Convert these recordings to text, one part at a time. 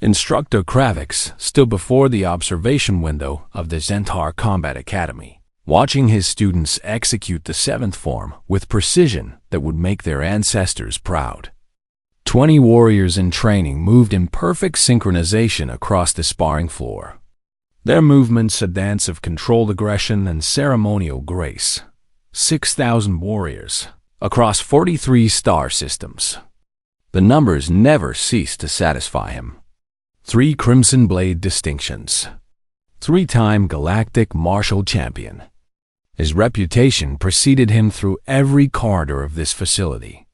Instructor Kravix stood before the observation window of the Centaur Combat Academy, watching his students execute the seventh form with precision that would make their ancestors proud. 20 warriors in training moved in perfect synchronization across the sparring floor. Their movements a dance of controlled aggression and ceremonial grace. 6,000 warriors across 43 star systems. The numbers never ceased to satisfy him. 3 Crimson Blade distinctions. 3-time Galactic Martial Champion. His reputation preceded him through every corridor of this facility,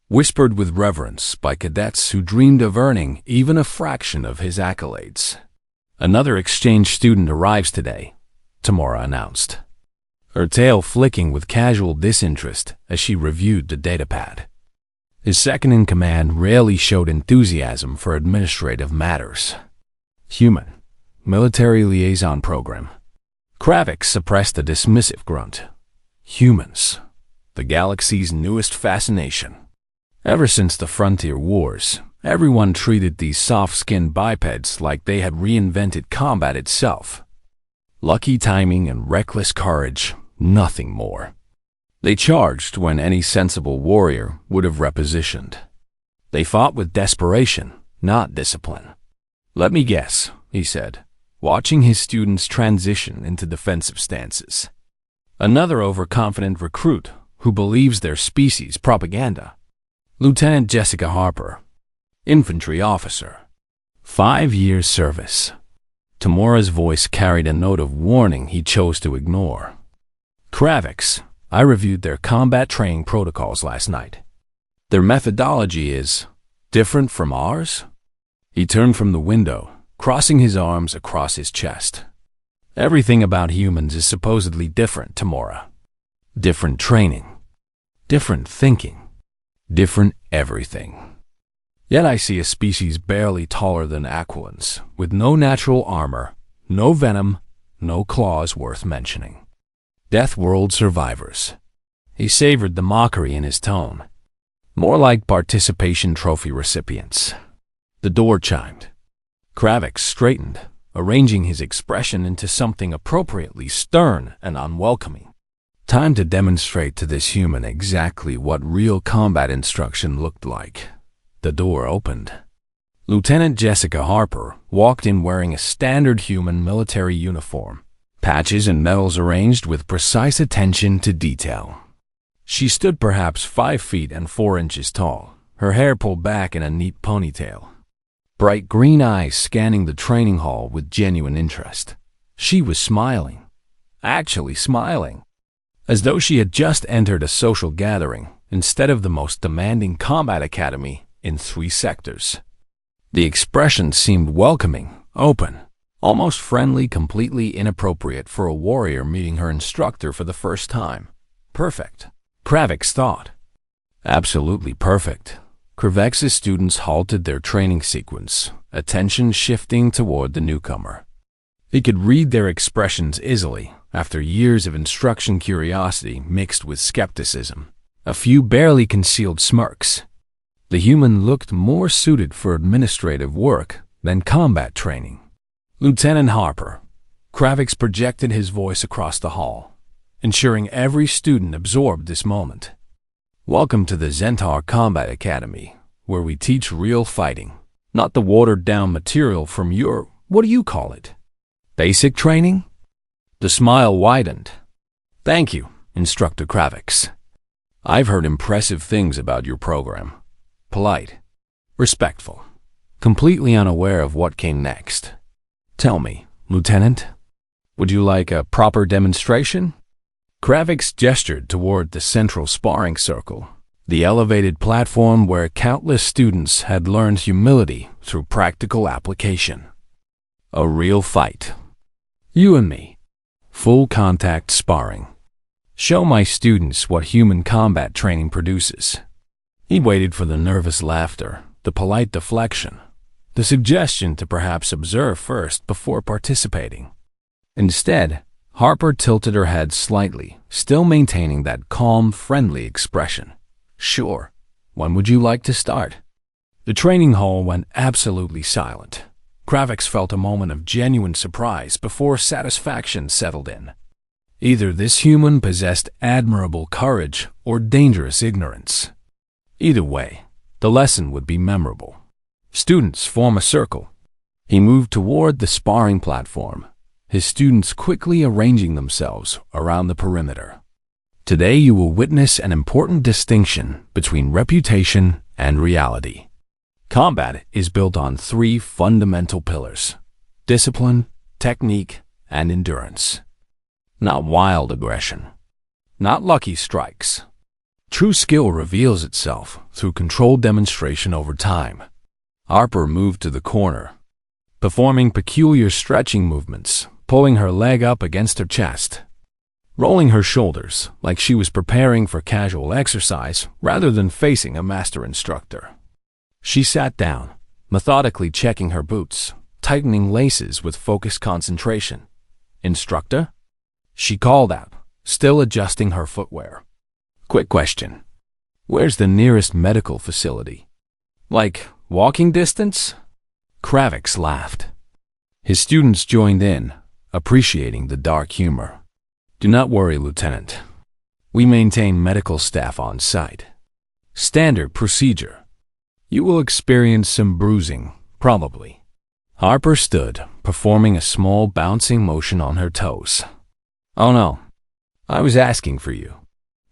whispered with reverence by cadets who dreamed of earning even a fraction of his accolades. Another exchange student arrives today, Tamora announced, her tail flicking with casual disinterest as she reviewed the datapad. His second-in-command rarely showed enthusiasm for administrative matters. Human, military liaison program. Kravix suppressed a dismissive grunt. Humans, the galaxy's newest fascination. Ever since the Frontier Wars, everyone treated these soft-skinned bipeds like they had reinvented combat itself. Lucky timing and reckless courage, nothing more. They charged when any sensible warrior would have repositioned. They fought with desperation, not discipline. "Let me guess," he said, watching his students transition into defensive stances. Another overconfident recruit who believes their species propaganda. Lieutenant Jessica Harper, infantry officer. 5 years service. Tamora's voice carried a note of warning he chose to ignore. Kravix, I reviewed their combat training protocols last night. Their methodology is different from ours? He turned from the window, crossing his arms across his chest. Everything about humans is supposedly different, Tamora. Different training. Different thinking. Different everything. Yet I see a species barely taller than Aquilans, with no natural armor, no venom, no claws worth mentioning. Deathworld survivors. He savored the mockery in his tone. More like participation trophy recipients. The door chimed. Kravix straightened, arranging his expression into something appropriately stern and unwelcoming. Time to demonstrate to this human exactly what real combat instruction looked like. The door opened. Lieutenant Jessica Harper walked in wearing a standard human military uniform, patches and medals arranged with precise attention to detail. She stood perhaps 5 feet and 4 inches tall, her hair pulled back in a neat ponytail. Bright green eyes scanning the training hall with genuine interest. She was smiling. Actually smiling. As though she had just entered a social gathering instead of the most demanding combat academy in 3 sectors. The expression seemed welcoming, open, almost friendly, completely inappropriate for a warrior meeting her instructor for the first time. Perfect, Kravix thought. Absolutely perfect. Kravix's students halted their training sequence, attention shifting toward the newcomer. He could read their expressions easily, after years of instruction curiosity mixed with skepticism, a few barely concealed smirks. The human looked more suited for administrative work than combat training. Lieutenant Harper. Kravix projected his voice across the hall, ensuring every student absorbed this moment. Welcome to the Centaur Combat Academy, where we teach real fighting, not the watered-down material from your, what do you call it? Basic training? The smile widened. Thank you, Instructor Kravix. I've heard impressive things about your program. Polite, respectful, completely unaware of what came next. Tell me, Lieutenant, would you like a proper demonstration? Kravix gestured toward the central sparring circle, the elevated platform where countless students had learned humility through practical application. A real fight. You and me. Full contact sparring. Show my students what human combat training produces. He waited for the nervous laughter, the polite deflection, the suggestion to perhaps observe first before participating. Instead, Harper tilted her head slightly, still maintaining that calm, friendly expression. Sure. When would you like to start? The training hall went absolutely silent. Kravix felt a moment of genuine surprise before satisfaction settled in. Either this human possessed admirable courage or dangerous ignorance. Either way, the lesson would be memorable. Students form a circle. He moved toward the sparring platform, his students quickly arranging themselves around the perimeter. Today you will witness an important distinction between reputation and reality. Combat is built on three fundamental pillars: discipline, technique, and endurance. Not wild aggression. Not lucky strikes. True skill reveals itself through controlled demonstration over time. Harper moved to the corner, performing peculiar stretching movements, pulling her leg up against her chest, rolling her shoulders like she was preparing for casual exercise rather than facing a master instructor. She sat down, methodically checking her boots, tightening laces with focused concentration. "Instructor?" she called out, still adjusting her footwear. "Quick question. Where's the nearest medical facility? Like walking distance?" Kravix laughed. His students joined in, appreciating the dark humor. "Do not worry, Lieutenant. We maintain medical staff on site. Standard procedure. You will experience some bruising, probably." Harper stood, performing a small bouncing motion on her toes. "Oh no, I was asking for you."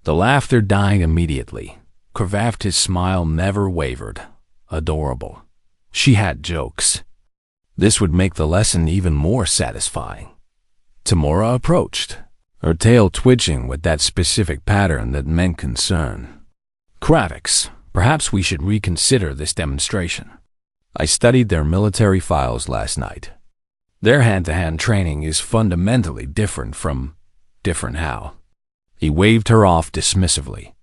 The laughter died immediately. Kravix's smile never wavered. Adorable. She had jokes. This would make the lesson even more satisfying. Tamora approached, her tail twitching with that specific pattern that meant concern. "Kravix, perhaps we should reconsider this demonstration. I studied their military files last night. Their hand-to-hand training is fundamentally different from... different how?" He waved her off dismissively.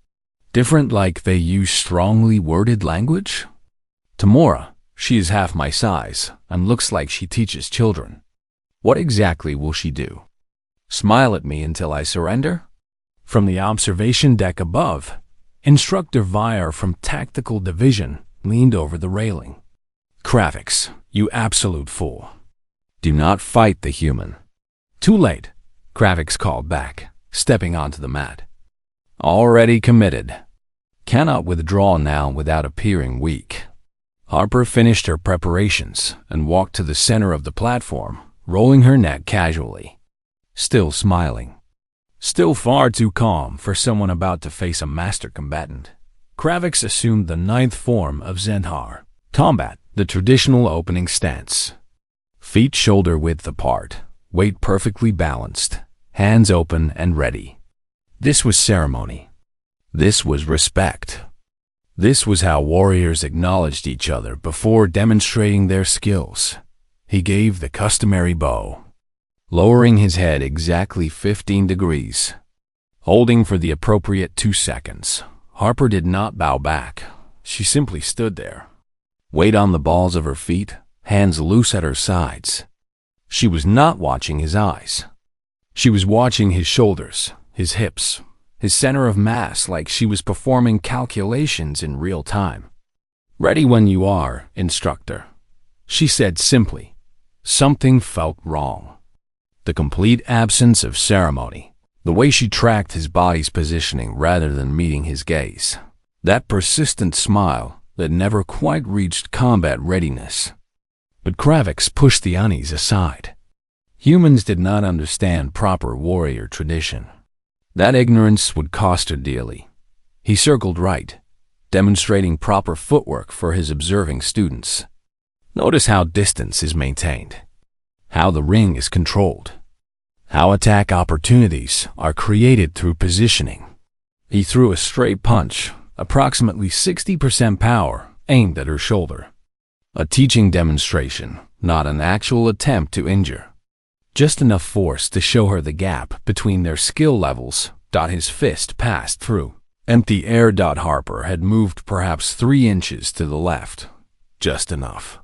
"Different like they use strongly worded language? Tamora, she is half my size and looks like she teaches children. What exactly will she do? Smile at me until I surrender?" From the observation deck above, Instructor Vire from Tactical Division leaned over the railing. "Kravix, you absolute fool. Do not fight the human." "Too late," Kravix called back, stepping onto the mat. "Already committed. Cannot withdraw now without appearing weak." Harper finished her preparations and walked to the center of the platform, rolling her neck casually. Still smiling. Still far too calm for someone about to face a master combatant. Kravix assumed the ninth form of Zendhar. Combat, the traditional opening stance. Feet shoulder-width apart, weight perfectly balanced, hands open and ready. This was ceremony. This was respect. This was how warriors acknowledged each other before demonstrating their skills. He gave the customary bow, lowering his head exactly 15 degrees. Holding for the appropriate 2 seconds, Harper did not bow back. She simply stood there. Weight on the balls of her feet, hands loose at her sides. She was not watching his eyes. She was watching his shoulders, his hips, his center of mass, like she was performing calculations in real time. "Ready when you are, instructor," she said simply. Something felt wrong. The complete absence of ceremony. The way she tracked his body's positioning rather than meeting his gaze. That persistent smile that never quite reached combat readiness. But Kravix pushed the unease aside. Humans did not understand proper warrior tradition. That ignorance would cost her dearly. He circled right, demonstrating proper footwork for his observing students. Notice how distance is maintained, how the ring is controlled, how attack opportunities are created through positioning. He threw a straight punch, approximately 60% power, aimed at her shoulder. A teaching demonstration, not an actual attempt to injure. Just enough force to show her the gap between their skill levels. His fist passed through empty air. Harper had moved perhaps 3 inches to the left. Just enough.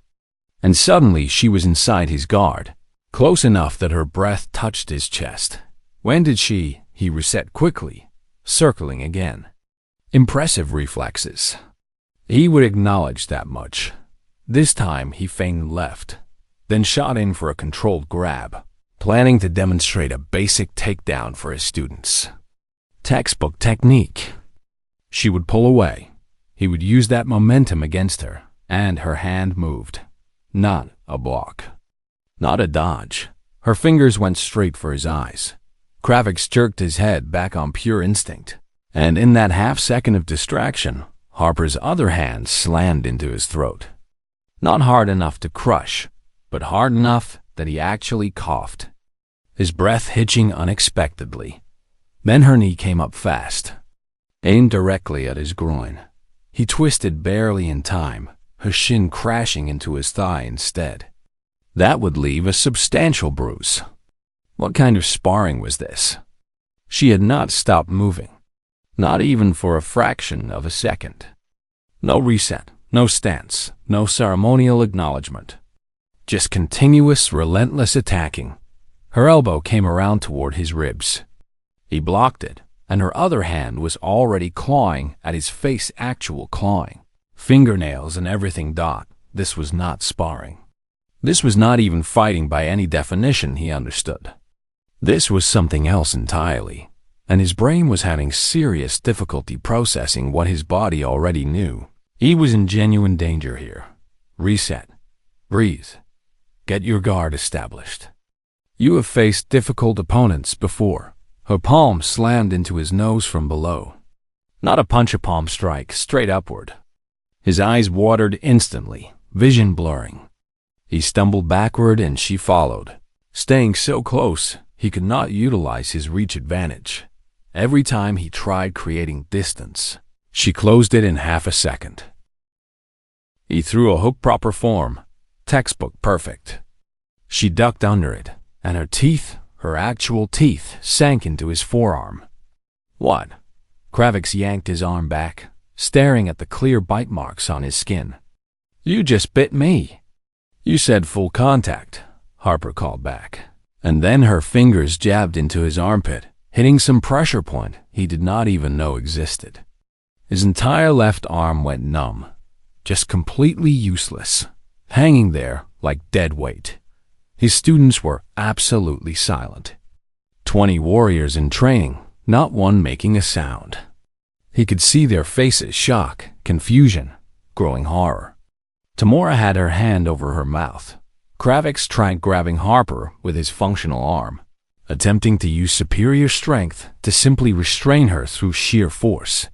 And suddenly she was inside his guard, close enough that her breath touched his chest. When did she? He reset quickly, circling again. Impressive reflexes. He would acknowledge that much. This time he feigned left. then shot in for a controlled grab, planning to demonstrate a basic takedown for his students. Textbook technique. She would pull away. He would use that momentum against her, and her hand moved. Not a block. Not a dodge. Her fingers went straight for his eyes. Kravix jerked his head back on pure instinct, and in that half-second of distraction, Harper's other hand slammed into his throat. Not hard enough to crush, but hard enough that he actually coughed, his breath hitching unexpectedly. Then her knee came up fast, aimed directly at his groin. He twisted barely in time, her shin crashing into his thigh instead. That would leave a substantial bruise. What kind of sparring was this? She had not stopped moving, not even for a fraction of a second. No reset, no stance, no ceremonial acknowledgement. Just continuous, relentless attacking. Her elbow came around toward his ribs. He blocked it, and her other hand was already clawing at his face, actual clawing. Fingernails and everything. This was not sparring. This was not even fighting by any definition he understood. This was something else entirely, and his brain was having serious difficulty processing what his body already knew. He was in genuine danger here. Reset. Breathe. Get your guard established. You have faced difficult opponents before. Her palm slammed into his nose from below. Not a punch-a-palm strike, straight upward. His eyes watered instantly, vision blurring. He stumbled backward and she followed. Staying so close, he could not utilize his reach advantage. Every time he tried creating distance, she closed it in half a second. He threw a hook proper form, textbook perfect. She ducked under it, and her teeth, her actual teeth, sank into his forearm. What? Kravix yanked his arm back, staring at the clear bite marks on his skin. You just bit me. You said full contact, Harper called back. And then her fingers jabbed into his armpit, hitting some pressure point he did not even know existed. His entire left arm went numb, just completely useless, hanging there like dead weight. His students were absolutely silent. 20 warriors in training, not one making a sound. He could see their faces: shock, confusion, growing horror. Tamora had her hand over her mouth. Kravix tried grabbing Harper with his functional arm, attempting to use superior strength to simply restrain her through sheer force.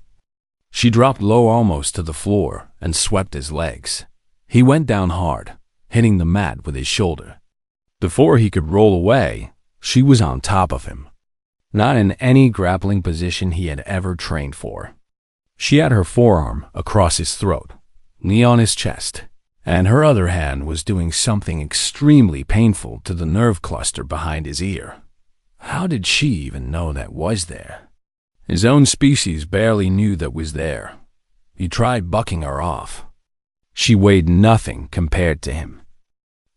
She dropped low almost to the floor and swept his legs. He went down hard, hitting the mat with his shoulder. Before he could roll away, she was on top of him, not in any grappling position he had ever trained for. She had her forearm across his throat, knee on his chest, and her other hand was doing something extremely painful to the nerve cluster behind his ear. How did she even know that was there? His own species barely knew that was there. He tried bucking her off. She weighed nothing compared to him.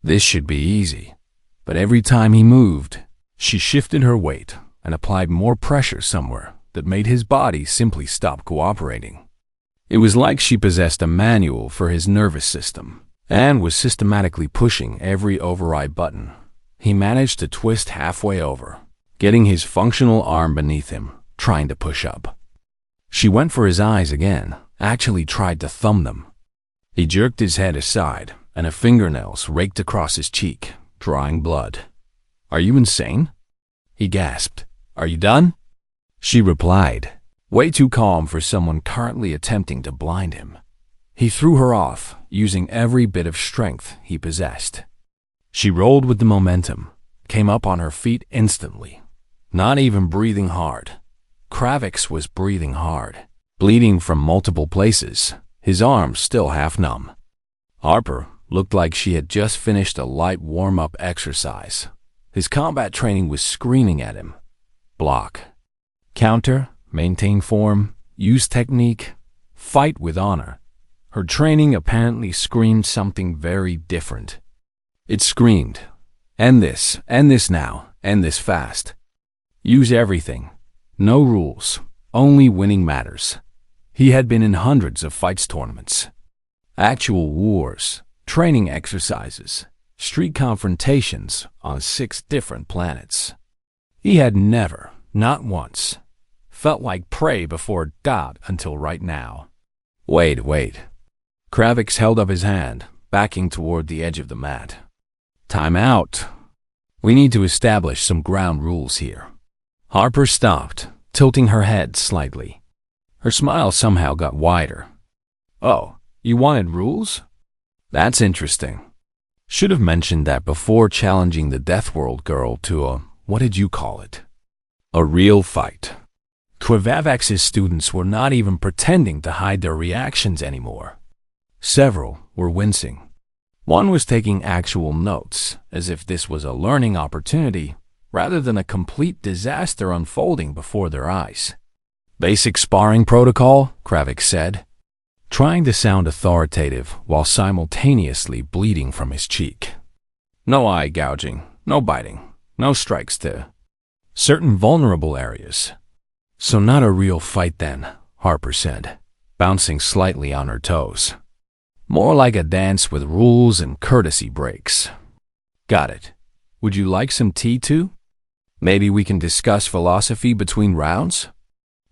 This should be easy, but every time he moved, she shifted her weight and applied more pressure somewhere that made his body simply stop cooperating. It was like she possessed a manual for his nervous system and was systematically pushing every override button. He managed to twist halfway over, getting his functional arm beneath him, trying to push up. She went for his eyes again, actually tried to thumb them. He jerked his head aside, and her fingernails raked across his cheek, drawing blood. Are you insane? He gasped. Are you done? She replied, way too calm for someone currently attempting to blind him. He threw her off, using every bit of strength he possessed. She rolled with the momentum, came up on her feet instantly, not even breathing hard. Kravix was breathing hard, bleeding from multiple places, his arms still half numb. Harper looked like she had just finished a light warm-up exercise. His combat training was screaming at him. Block. Counter. Maintain form. Use technique. Fight with honor. Her training apparently screamed something very different. It screamed, end this now, end this fast. Use everything. No rules. Only winning matters. He had been in hundreds of fights tournaments. Actual wars. Training exercises. street confrontations on 6 different planets. He had never, not once, felt like prey before God until right now. Wait. Kravix held up his hand, backing toward the edge of the mat. Time out. We need to establish some ground rules here. Harper stopped, tilting her head slightly. Her smile somehow got wider. Oh, you wanted rules? That's interesting. Should have mentioned that before challenging the Deathworld girl to a, what did you call it? A real fight. Quivavax's students were not even pretending to hide their reactions anymore. Several were wincing. One was taking actual notes, as if this was a learning opportunity rather than a complete disaster unfolding before their eyes. Basic sparring protocol, Kravix said, trying to sound authoritative while simultaneously bleeding from his cheek. No eye gouging, no biting, no strikes to certain vulnerable areas. So not a real fight then, Harper said, bouncing slightly on her toes. More like a dance with rules and courtesy breaks. Got it. Would you like some tea too? Maybe we can discuss philosophy between rounds?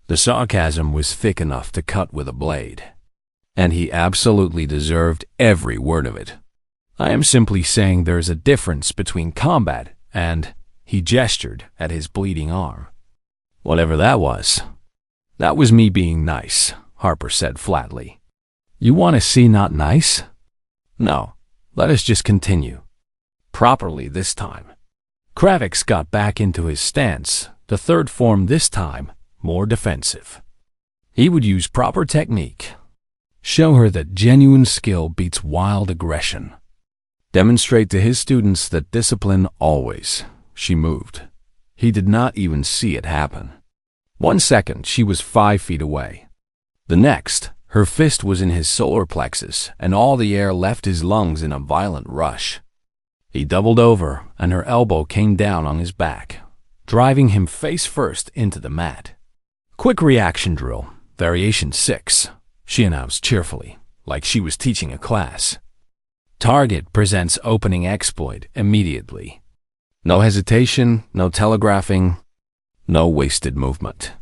The sarcasm was thick enough to cut with a blade, and he absolutely deserved every word of it. I am simply saying there's a difference between combat and, he gestured at his bleeding arm. Whatever that was me being nice, Harper said flatly. You want to see not nice? No, let us just continue. Properly this time. Kravix got back into his stance, the third form this time more defensive. He would use proper technique. Show her that genuine skill beats wild aggression. Demonstrate to his students that discipline always. She moved. He did not even see it happen. 1 second, she was 5 feet away. The next, her fist was in his solar plexus, and all the air left his lungs in a violent rush. He doubled over, and her elbow came down on his back, driving him face first into the mat. Quick reaction drill, variation 6, she announced cheerfully, like she was teaching a class. Target presents opening exploit immediately. No hesitation, no telegraphing, no wasted movement.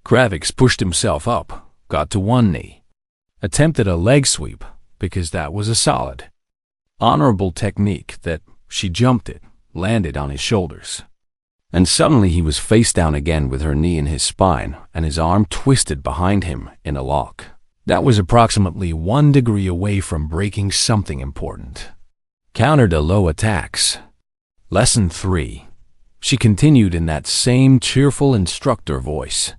Kravix pushed himself up, got to one knee, attempted a leg sweep, because that was a solid, honorable technique that, she jumped it, landed on his shoulders. And suddenly he was face down again with her knee in his spine and his arm twisted behind him in a lock. That was approximately 1 degree away from breaking something important. Counter to low attacks. Lesson 3. She continued in that same cheerful instructor voice.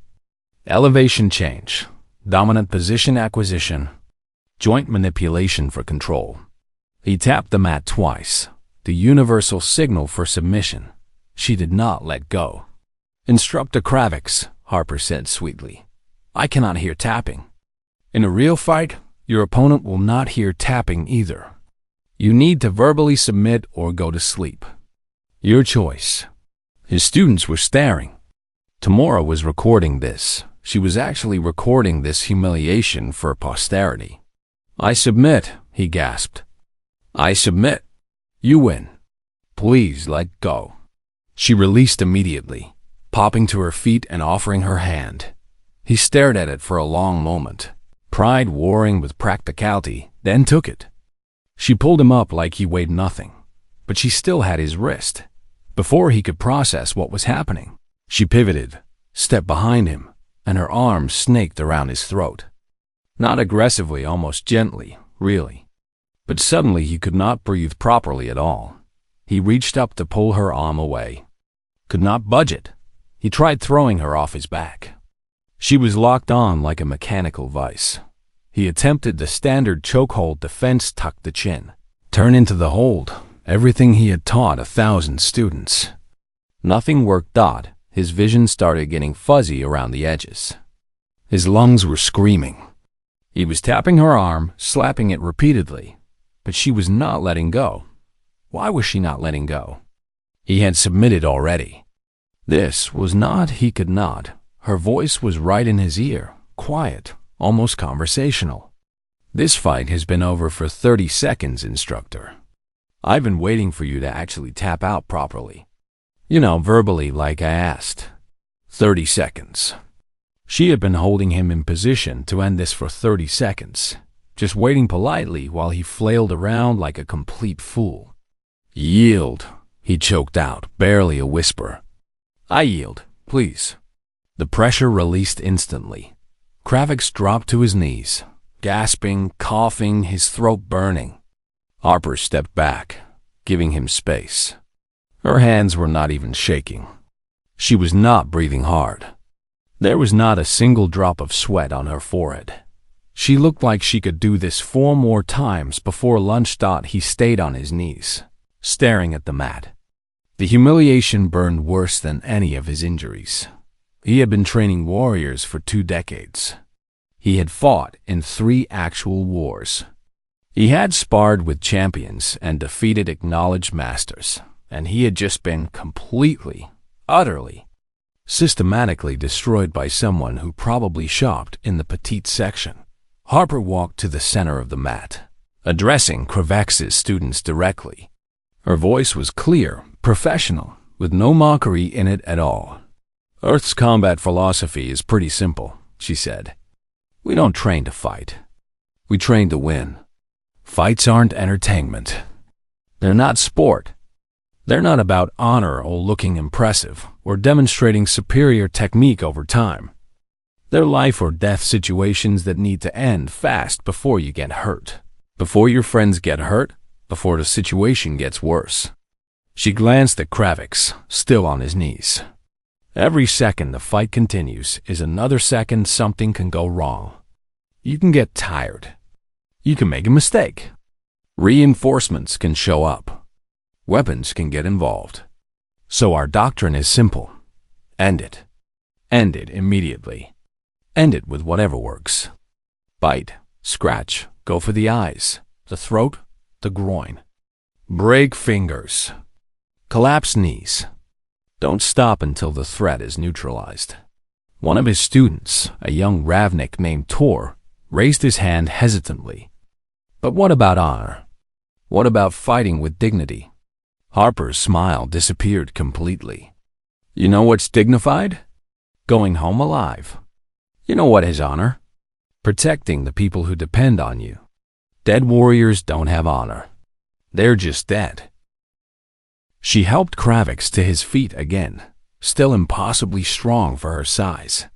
Elevation change, dominant position acquisition, joint manipulation for control. He tapped the mat twice, the universal signal for submission. She did not let go. Instructor Kravix, Harper said sweetly. I cannot hear tapping. In a real fight, your opponent will not hear tapping either. You need to verbally submit or go to sleep. Your choice. His students were staring. Tamora was recording this. She was actually recording this humiliation for posterity. I submit, he gasped. I submit. You win. Please let go. She released immediately, popping to her feet and offering her hand. He stared at it for a long moment, pride warring with practicality, then took it. She pulled him up like he weighed nothing, but she still had his wrist. Before he could process what was happening, she pivoted, stepped behind him, and her arm snaked around his throat. Not aggressively, almost gently, really. But suddenly he could not breathe properly at all. He reached up to pull her arm away. Could not budge it. He tried throwing her off his back. She was locked on like a mechanical vice. He attempted the standard chokehold defense, tuck the chin, turn into the hold, everything he had taught 1,000 students. Nothing worked. His vision started getting fuzzy around the edges. His lungs were screaming. He was tapping her arm, slapping it repeatedly, but she was not letting go. Why was she not letting go? He had submitted already. This was not, he could not. Her voice was right in his ear, quiet, almost conversational. This fight has been over for 30 seconds, instructor. I've been waiting for you to actually tap out properly. You know, verbally like I asked. 30 seconds. She had been holding him in position to end this for 30 seconds, just waiting politely while he flailed around like a complete fool. Yield, he choked out, barely a whisper. I yield, please. The pressure released instantly. Kravix dropped to his knees, gasping, coughing, his throat burning. Harper stepped back, giving him space. Her hands were not even shaking. She was not breathing hard. There was not a single drop of sweat on her forehead. She looked like she could do this 4 more times before lunch. He stayed on his knees, staring at the mat. The humiliation burned worse than any of his injuries. He had been training warriors for 2 decades. He had fought in 3 actual wars. He had sparred with champions and defeated acknowledged masters, and he had just been completely, utterly, systematically destroyed by someone who probably shopped in the petite section. Harper walked to the center of the mat, addressing Kravix's students directly. Her voice was clear, professional, with no mockery in it at all. Earth's combat philosophy is pretty simple, she said. We don't train to fight. We train to win. Fights aren't entertainment. They're not sport. They're not about honor or looking impressive or demonstrating superior technique over time. They're life or death situations that need to end fast before you get hurt, before your friends get hurt, before the situation gets worse. She glanced at Kravix, still on his knees. Every second the fight continues is another second something can go wrong. You can get tired. You can make a mistake. Reinforcements can show up. Weapons can get involved. So our doctrine is simple. End it. End it immediately. End it with whatever works. Bite, scratch, go for the eyes, the throat, the groin. Break fingers. Collapse knees. Don't stop until the threat is neutralized. One of his students, a young Ravnik named Tor, raised his hand hesitantly. But what about honor? What about fighting with dignity? Harper's smile disappeared completely. You know what's dignified? Going home alive. You know what is honor? Protecting the people who depend on you. Dead warriors don't have honor. They're just dead. She helped Kravix to his feet again, still impossibly strong for her size.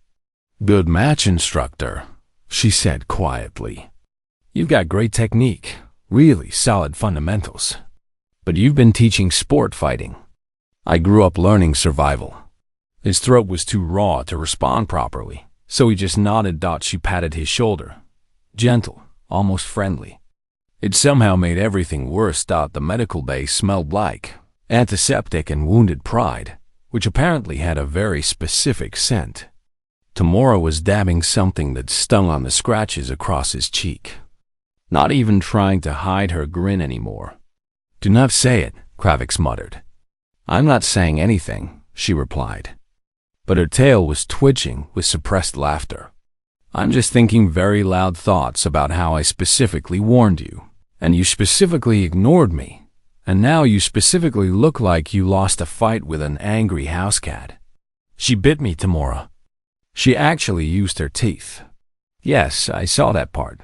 Good match, instructor, she said quietly. You've got great technique, really solid fundamentals. But you've been teaching sport fighting. I grew up learning survival. His throat was too raw to respond properly, so he just nodded. She patted his shoulder. Gentle, almost friendly. It somehow made everything worse. The medical bay smelled like antiseptic and wounded pride, which apparently had a very specific scent. Tamora was dabbing something that stung on the scratches across his cheek, not even trying to hide her grin anymore. Do not say it, Kravix muttered. I'm not saying anything, she replied. But her tail was twitching with suppressed laughter. I'm just thinking very loud thoughts about how I specifically warned you, and you specifically ignored me, and now you specifically look like you lost a fight with an angry house cat. She bit me, Tamora. She actually used her teeth. Yes, I saw that part.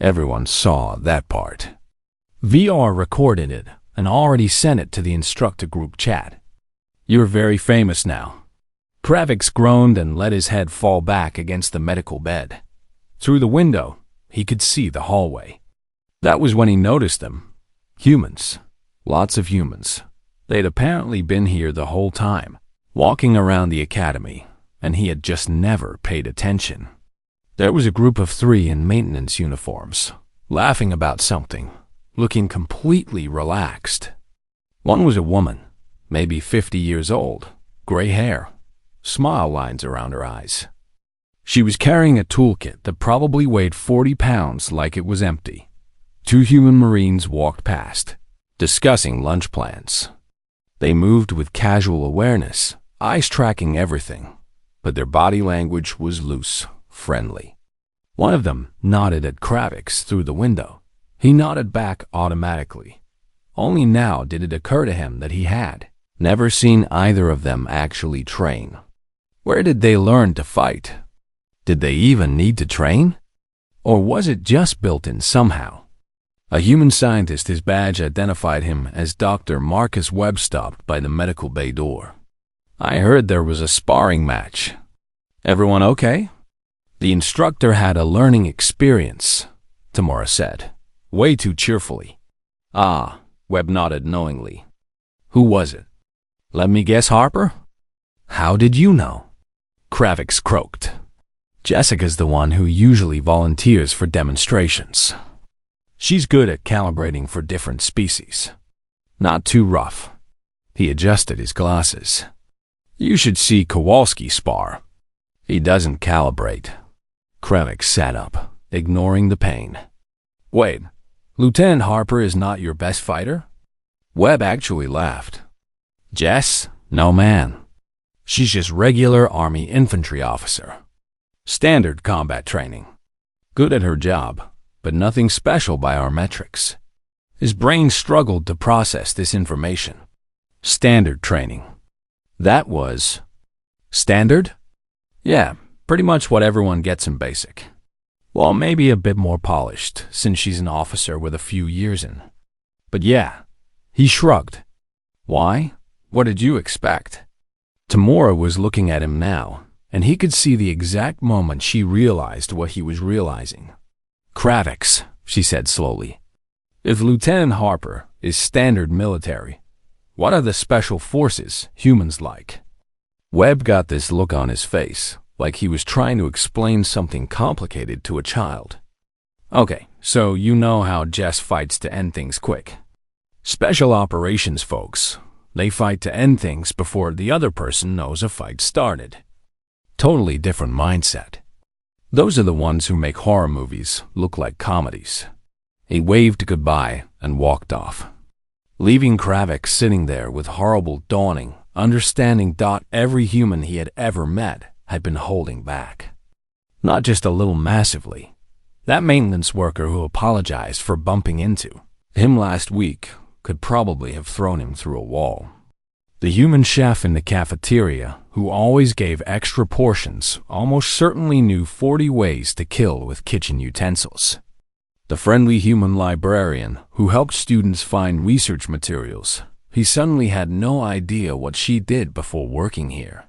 Everyone saw that part. VR recorded it and already sent it to the instructor group chat. You're very famous now. Kravix groaned and let his head fall back against the medical bed. Through the window, he could see the hallway. That was when he noticed them. Humans. Lots of humans. They'd apparently been here the whole time, walking around the academy, and he had just never paid attention. There was a group of 3 in maintenance uniforms, laughing about something, looking completely relaxed. One was a woman, maybe 50 years old, gray hair, smile lines around her eyes. She was carrying a toolkit that probably weighed 40 pounds like it was empty. 2 human Marines walked past, discussing lunch plans. They moved with casual awareness, eyes tracking everything, but their body language was loose, friendly. One of them nodded at Kravix through the window. He nodded back automatically, Only now did it occur to him that he had never seen either of them actually train. Where did they learn to fight? Did they even need to train? Or was it just built in somehow? A human scientist, his badge identified him as Dr. Marcus Webb, stopped by the medical bay door. I heard there was a sparring match. Everyone okay? The instructor had a learning experience, Tamura said, way too cheerfully. Ah, Webb nodded knowingly. Who was it? Let me guess, Harper? How did you know? Kravix croaked. Jessica's the one who usually volunteers for demonstrations. She's good at calibrating for different species. Not too rough. He adjusted his glasses. You should see Kowalski spar. He doesn't calibrate. Kravix sat up, ignoring the pain. Wait, Lieutenant Harper is not your best fighter? Webb actually laughed. Jess? No, man. She's just regular Army infantry officer. Standard combat training. Good at her job, but nothing special by our metrics. His brain struggled to process this information. Standard training. That was... Standard? Yeah, pretty much what everyone gets in basic. Well, maybe a bit more polished, since she's an officer with a few years in. But yeah, he shrugged. Why? What did you expect? Tamura was looking at him now, and he could see the exact moment she realized what he was realizing. Kravix, she said slowly. If Lieutenant Harper is standard military, what are the special forces humans like? Webb got this look on his face, like he was trying to explain something complicated to a child. Okay, so you know how Jess fights to end things quick. Special operations folks, they fight to end things before the other person knows a fight started. Totally different mindset. Those are the ones who make horror movies look like comedies. He waved goodbye and walked off, leaving Kravix sitting there with horrible dawning, understanding every human he had ever met had been holding back. Not just a little massively. That maintenance worker who apologized for bumping into him last week could probably have thrown him through a wall. The human chef in the cafeteria, who always gave extra portions, almost certainly knew 40 ways to kill with kitchen utensils. The friendly human librarian, who helped students find research materials, he suddenly had no idea what she did before working here.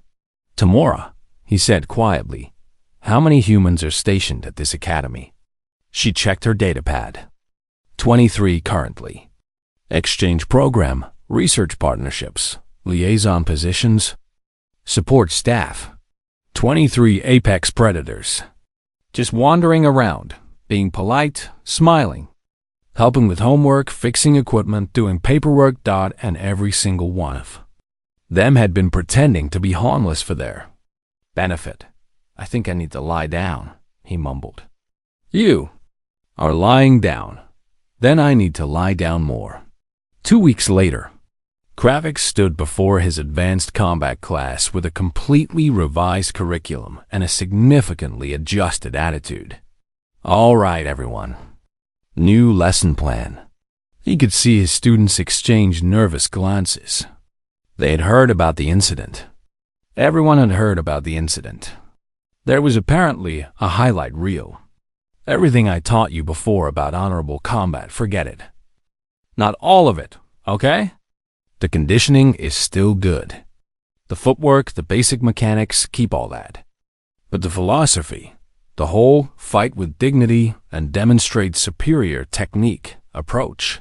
Tamura, he said quietly, how many humans are stationed at this academy? She checked her datapad. 23 currently. Exchange program, research partnerships, liaison positions, support staff. 23 apex predators. Just wandering around, being polite, smiling, helping with homework, fixing equipment, doing paperwork. And every single one of them had been pretending to be harmless for their benefit. I think I need to lie down, he mumbled. You are lying down. Then I need to lie down more. 2 weeks later, Kravix stood before his advanced combat class with a completely revised curriculum and a significantly adjusted attitude. All right, everyone. New lesson plan. He could see his students exchange nervous glances. They had heard about the incident. Everyone had heard about the incident. There was apparently a highlight reel. Everything I taught you before about honorable combat, forget it. Not all of it, okay? The conditioning is still good. The footwork, the basic mechanics, keep all that. But the philosophy, the whole fight with dignity and demonstrate superior technique, approach.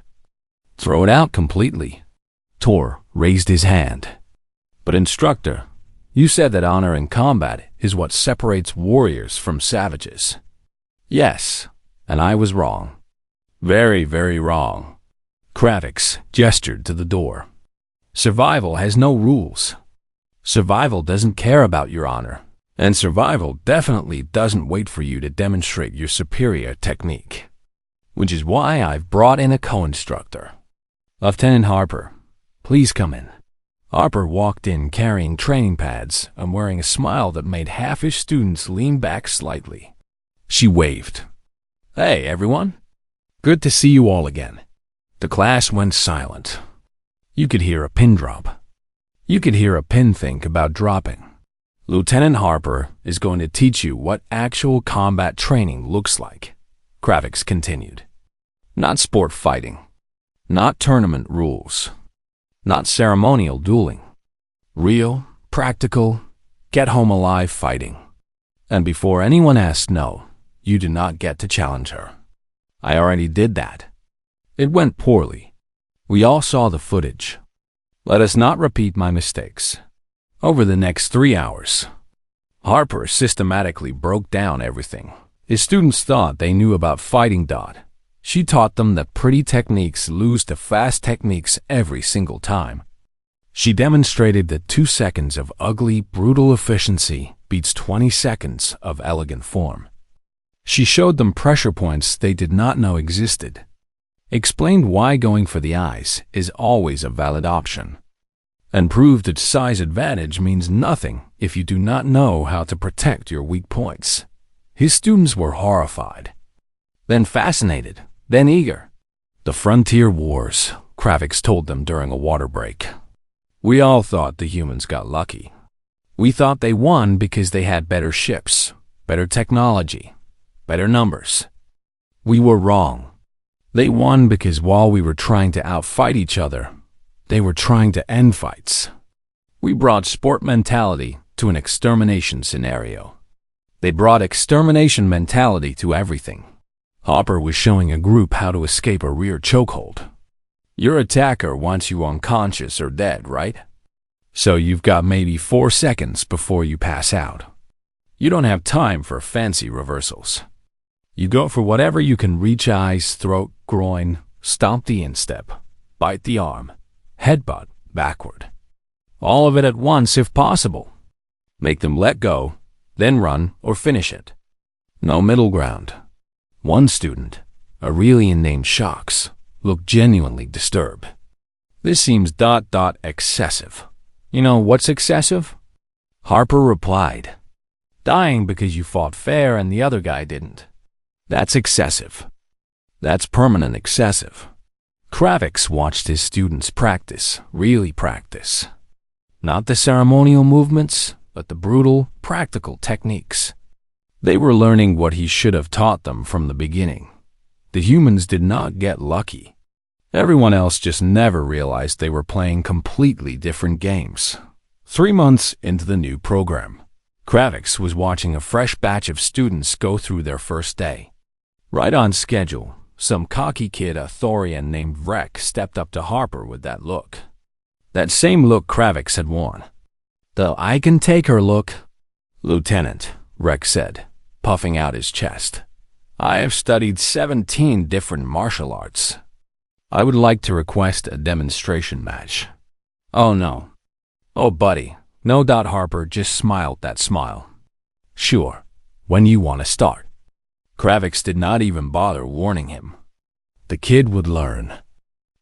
Throw it out completely. Tor raised his hand. But instructor, you said that honor in combat is what separates warriors from savages. Yes, and I was wrong. Very, very wrong. Kravix gestured to the door. Survival has no rules. Survival doesn't care about your honor, and survival definitely doesn't wait for you to demonstrate your superior technique. Which is why I've brought in a co-instructor. Lieutenant Harper, please come in. Harper walked in carrying training pads and wearing a smile that made half his students lean back slightly. She waved. Hey, everyone. Good to see you all again. The class went silent. You could hear a pin drop. You could hear a pin think about dropping. Lieutenant Harper is going to teach you what actual combat training looks like, Kravix continued. Not sport fighting. Not tournament rules. Not ceremonial dueling. Real, practical, get-home-alive fighting. And before anyone asked no, you do not get to challenge her. I already did that. It went poorly. We all saw the footage. Let us not repeat my mistakes. Over the next 3 hours, Harper systematically broke down everything his students thought they knew about fighting. She taught them that pretty techniques lose to fast techniques every single time. She demonstrated that 2 seconds of ugly, brutal efficiency beats 20 seconds of elegant form. She showed them pressure points they did not know existed, explained why going for the eyes is always a valid option, and proved that size advantage means nothing if you do not know how to protect your weak points. His students were horrified, then fascinated, then eager. The frontier wars, Kravix told them during a water break. We all thought the humans got lucky. We thought they won because they had better ships, better technology, better numbers. We were wrong. They won because while we were trying to outfight each other, they were trying to end fights. We brought sport mentality to an extermination scenario. They brought extermination mentality to everything. Harper was showing a group how to escape a rear chokehold. Your attacker wants you unconscious or dead, right? So you've got maybe 4 seconds before you pass out. You don't have time for fancy reversals. You go for whatever you can reach: eyes, throat, groin, stomp the instep, bite the arm, headbutt backward. All of it at once if possible. Make them let go, then run or finish it. No middle ground. One student, Aurelian named Shocks, looked genuinely disturbed. This seems ... excessive. You know what's excessive? Harper replied. Dying because you fought fair and the other guy didn't. That's excessive. That's permanent excessive. Kravix watched his students practice, really practice. Not the ceremonial movements, but the brutal, practical techniques. They were learning what he should have taught them from the beginning. The humans did not get lucky. Everyone else just never realized they were playing completely different games. 3 months into the new program, Kravix was watching a fresh batch of students go through their first day. Right on schedule, some cocky kid, a Thorian named Vrek, stepped up to Harper with that look. That same look Kravix had worn. The "I can take her" look. Lieutenant, Vrek said, puffing out his chest. I have studied 17 different martial arts. I would like to request a demonstration match. Oh no. Oh buddy. No. Harper just smiled that smile. Sure. When you want to start. Kravix did not even bother warning him. The kid would learn.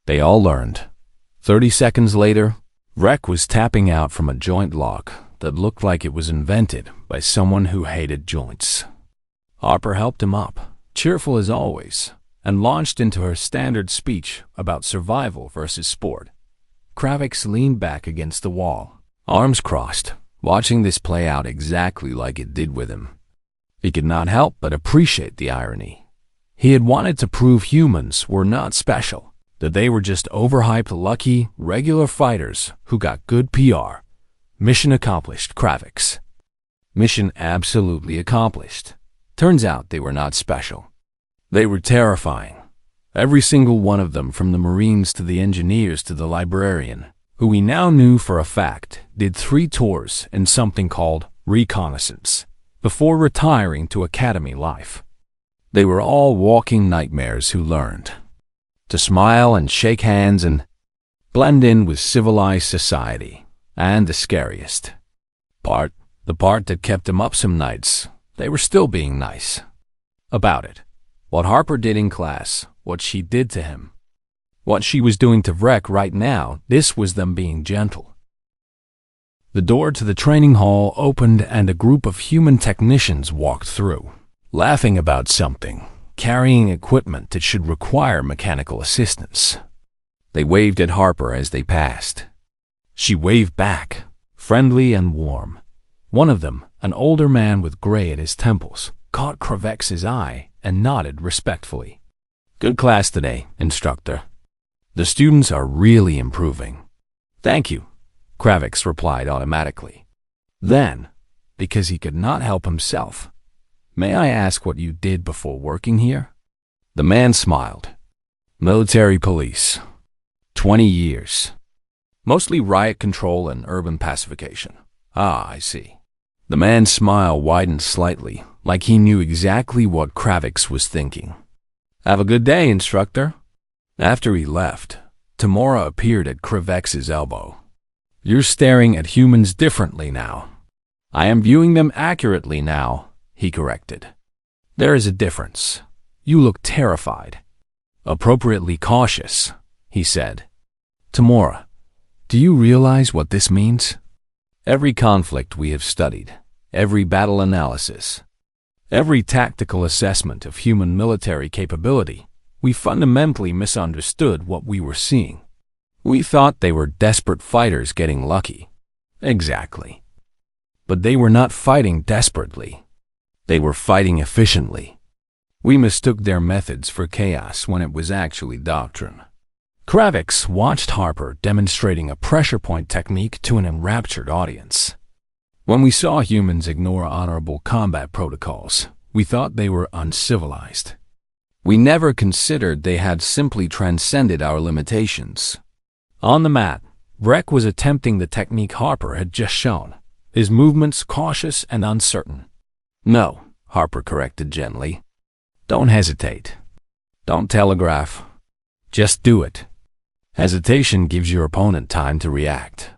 They all learned. 30 seconds later, Vrek was tapping out from a joint lock that looked like it was invented by someone who hated joints. Harper helped him up, cheerful as always, and launched into her standard speech about survival versus sport. Kravix leaned back against the wall, arms crossed, watching this play out exactly like it did with him. He could not help but appreciate the irony. He had wanted to prove humans were not special, that they were just overhyped, lucky, regular fighters who got good PR. Mission accomplished, Kravix. Mission absolutely accomplished. Turns out they were not special. They were terrifying. Every single one of them, from the Marines to the engineers to the librarian, who we now knew for a fact did 3 tours in something called reconnaissance before retiring to academy life. They were all walking nightmares who learned to smile and shake hands and blend in with civilized society. And the scariest part, the part that kept them up some nights, they were still being nice about it. What Harper did in class, what she did to him, what she was doing to Vrek right now, this was them being gentle. The door to the training hall opened and a group of human technicians walked through, laughing about something, carrying equipment that should require mechanical assistance. They waved at Harper as they passed. She waved back, friendly and warm. One of them, an older man with gray at his temples, caught Kravex's eye and nodded respectfully. "Good class today, instructor. The students are really improving." "Thank you," Kravex replied automatically. Then, because he could not help himself, "May I ask what you did before working here?" The man smiled. "Military police. 20 years. Mostly riot control and urban pacification." "Ah, I see." The man's smile widened slightly, like he knew exactly what Kravex was thinking. "Have a good day, instructor." After he left, Tamora appeared at Kravex's elbow. "You're staring at humans differently now." "I am viewing them accurately now," he corrected. "There is a difference. You look terrified." "Appropriately cautious," he said. "Tamora, do you realize what this means? Every conflict we have studied, every battle analysis, every tactical assessment of human military capability, we fundamentally misunderstood what we were seeing. We thought they were desperate fighters getting lucky." "Exactly. But they were not fighting desperately. They were fighting efficiently. We mistook their methods for chaos when it was actually doctrine." Kravex watched Harper demonstrating a pressure point technique to an enraptured audience. "When we saw humans ignore honorable combat protocols, we thought they were uncivilized. We never considered they had simply transcended our limitations." On the mat, Breck was attempting the technique Harper had just shown, his movements cautious and uncertain. "No," Harper corrected gently. "Don't hesitate. Don't telegraph. Just do it. Hesitation gives your opponent time to react.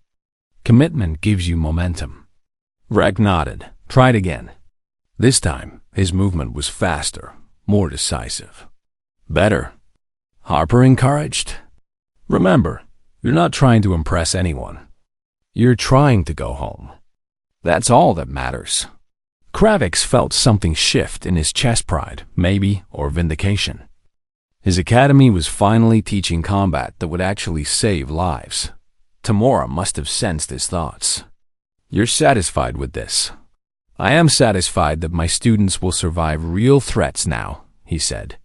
Commitment gives you momentum." Breck nodded, tried again. This time, his movement was faster, more decisive. "Better," Harper encouraged. "Remember, you're not trying to impress anyone. You're trying to go home. That's all that matters." Kravex felt something shift in his chest, pride, maybe, or vindication. His academy was finally teaching combat that would actually save lives. Tamora must have sensed his thoughts. "You're satisfied with this?" "I am satisfied that my students will survive real threats now," he said.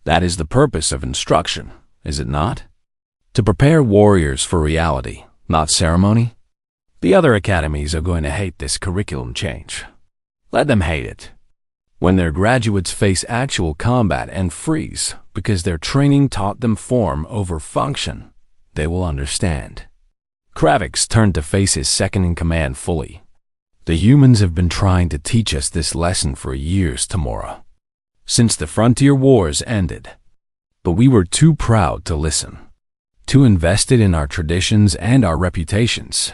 "That is the purpose of instruction, is it not? To prepare warriors for reality, not ceremony? The other academies are going to hate this curriculum change. Let them hate it. When their graduates face actual combat and freeze because their training taught them form over function, they will understand." Kravex turned to face his second-in-command fully. "The humans have been trying to teach us this lesson for years, Tamora. Since the frontier wars ended. But we were too proud to listen. Too invested in our traditions and our reputations.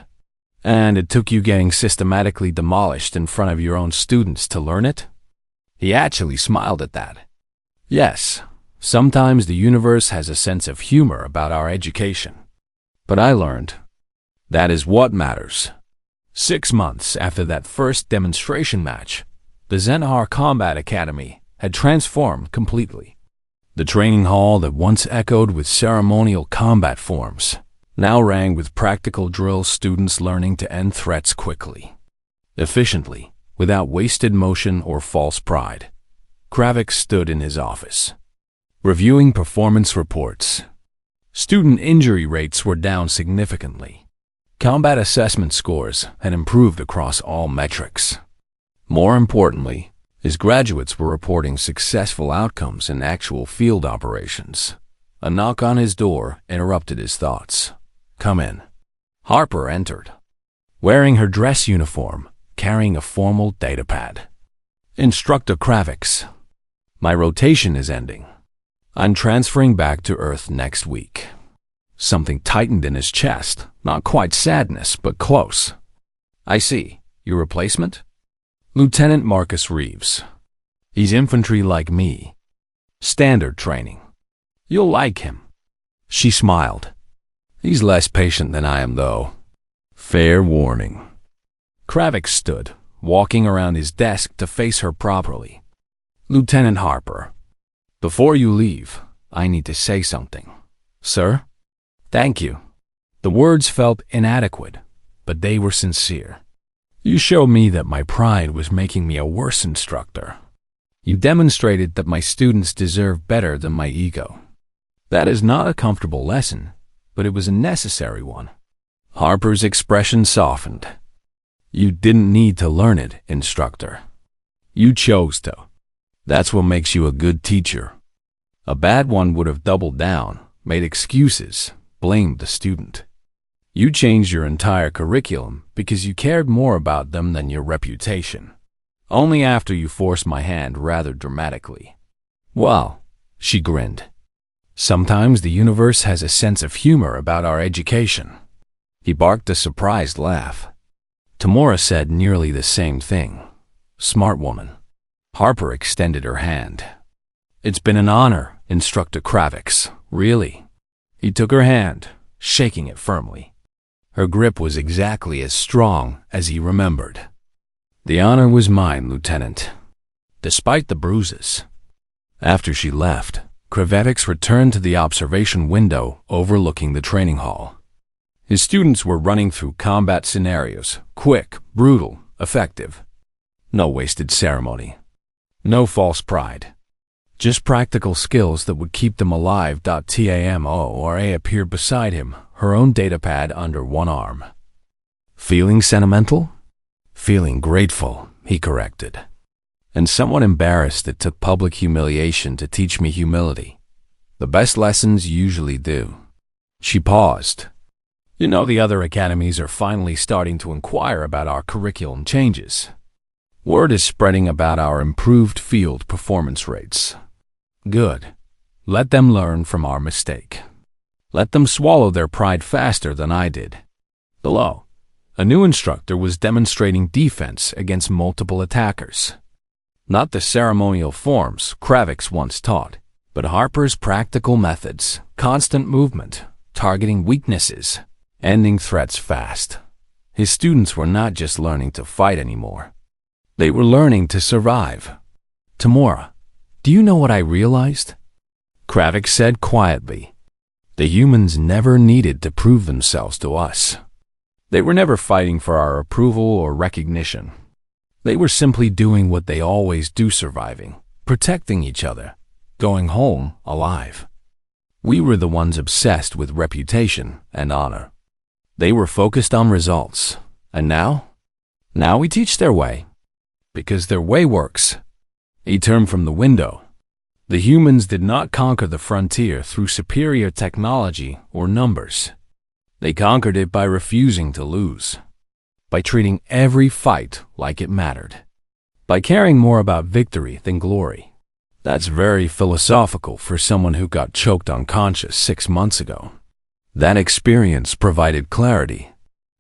And it took you getting systematically demolished in front of your own students to learn it?" He actually smiled at that. "Yes, sometimes the universe has a sense of humor about our education. But I learned. That is what matters." 6 months after that first demonstration match, the Zenhar Combat Academy had transformed completely. The training hall that once echoed with ceremonial combat forms now rang with practical drills, students learning to end threats quickly, efficiently, without wasted motion or false pride. Kravex stood in his office, reviewing performance reports. Student injury rates were down significantly. Combat assessment scores had improved across all metrics. More importantly, his graduates were reporting successful outcomes in actual field operations. A knock on his door interrupted his thoughts. "Come in." Harper entered, wearing her dress uniform, carrying a formal datapad. "Instructor Kravex, my rotation is ending. I'm transferring back to Earth next week." Something tightened in his chest, not quite sadness, but close. "I see. Your replacement?" "Lieutenant Marcus Reeves. He's infantry like me. Standard training. You'll like him." She smiled. "He's less patient than I am, though. Fair warning." Kravex stood, walking around his desk to face her properly. "Lieutenant Harper, before you leave, I need to say something." "Sir?" Thank you. The words felt inadequate, but they were sincere. You showed me that my pride was making me a worse instructor. You demonstrated that my students deserve better than my ego. That is not a comfortable lesson, but it was a necessary one. Harper's expression softened. You didn't need to learn it, instructor. You chose to. That's what makes you a good teacher. A bad one would have doubled down, made excuses, blamed the student. You changed your entire curriculum because you cared more about them than your reputation. Only after you forced my hand rather dramatically. Well, she grinned. Sometimes the universe has a sense of humor about our education. He barked a surprised laugh. Tamora said nearly the same thing. Smart woman. Harper extended her hand. It's been an honor, Instructor Kravix, really. He took her hand, shaking it firmly. Her grip was exactly as strong as he remembered. The honor was mine, Lieutenant, despite the bruises. After she left, Kravix returned to the observation window overlooking the training hall. His students were running through combat scenarios, quick, brutal, effective. No wasted ceremony. No false pride. Just practical skills that would keep them alive. TAMORA appeared beside him, her own datapad under one arm. Feeling sentimental? Feeling grateful, he corrected. And somewhat embarrassed it took public humiliation to teach me humility. The best lessons usually do. She paused. You know, the other academies are finally starting to inquire about our curriculum changes. Word is spreading about our improved field performance rates. Good. Let them learn from our mistake. Let them swallow their pride faster than I did. Below, a new instructor was demonstrating defense against multiple attackers. Not the ceremonial forms Kravix once taught, but Harper's practical methods, constant movement, targeting weaknesses, ending threats fast. His students were not just learning to fight anymore. They were learning to survive. Tamora, do you know what I realized? Kravix said quietly. The humans never needed to prove themselves to us. They were never fighting for our approval or recognition. They were simply doing what they always do, surviving, protecting each other, going home alive. We were the ones obsessed with reputation and honor. They were focused on results. And now? Now we teach their way. Because their way works. He turned from the window. The humans did not conquer the frontier through superior technology or numbers. They conquered it by refusing to lose. By treating every fight like it mattered. By caring more about victory than glory. That's very philosophical for someone who got choked unconscious 6 months ago. That experience provided clarity.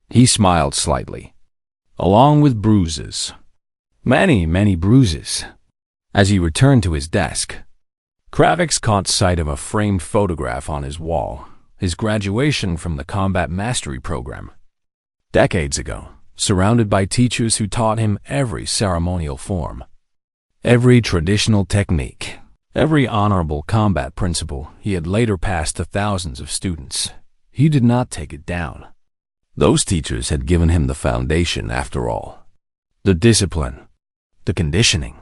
He smiled slightly. Along with bruises. Many, many bruises. As he returned to his desk, Kravix caught sight of a framed photograph on his wall, his graduation from the Combat Mastery Program. Decades ago, surrounded by teachers who taught him every ceremonial form, every traditional technique, every honorable combat principle he had later passed to thousands of students. He did not take it down. Those teachers had given him the foundation after all. The discipline, the conditioning,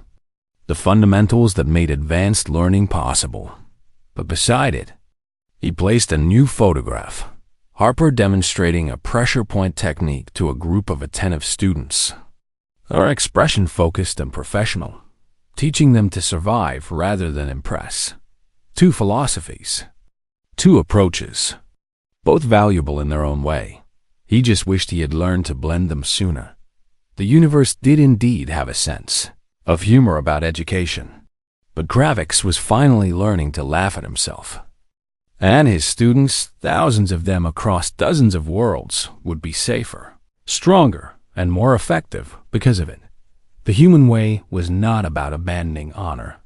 the fundamentals that made advanced learning possible. But beside it, he placed a new photograph, Harper demonstrating a pressure point technique to a group of attentive students. Her expression focused and professional, teaching them to survive rather than impress. 2 philosophies, 2 approaches, both valuable in their own way. He just wished he had learned to blend them sooner. The universe did indeed have a sense of humor about education, but Kravix was finally learning to laugh at himself. And his students, thousands of them across dozens of worlds, would be safer, stronger, and more effective because of it. The human way was not about abandoning honor.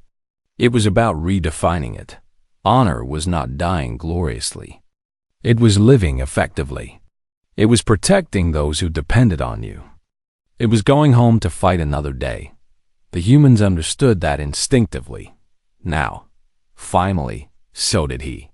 It was about redefining it. Honor was not dying gloriously. It was living effectively. It was protecting those who depended on you. It was going home to fight another day. The humans understood that instinctively. Now, finally, so did he.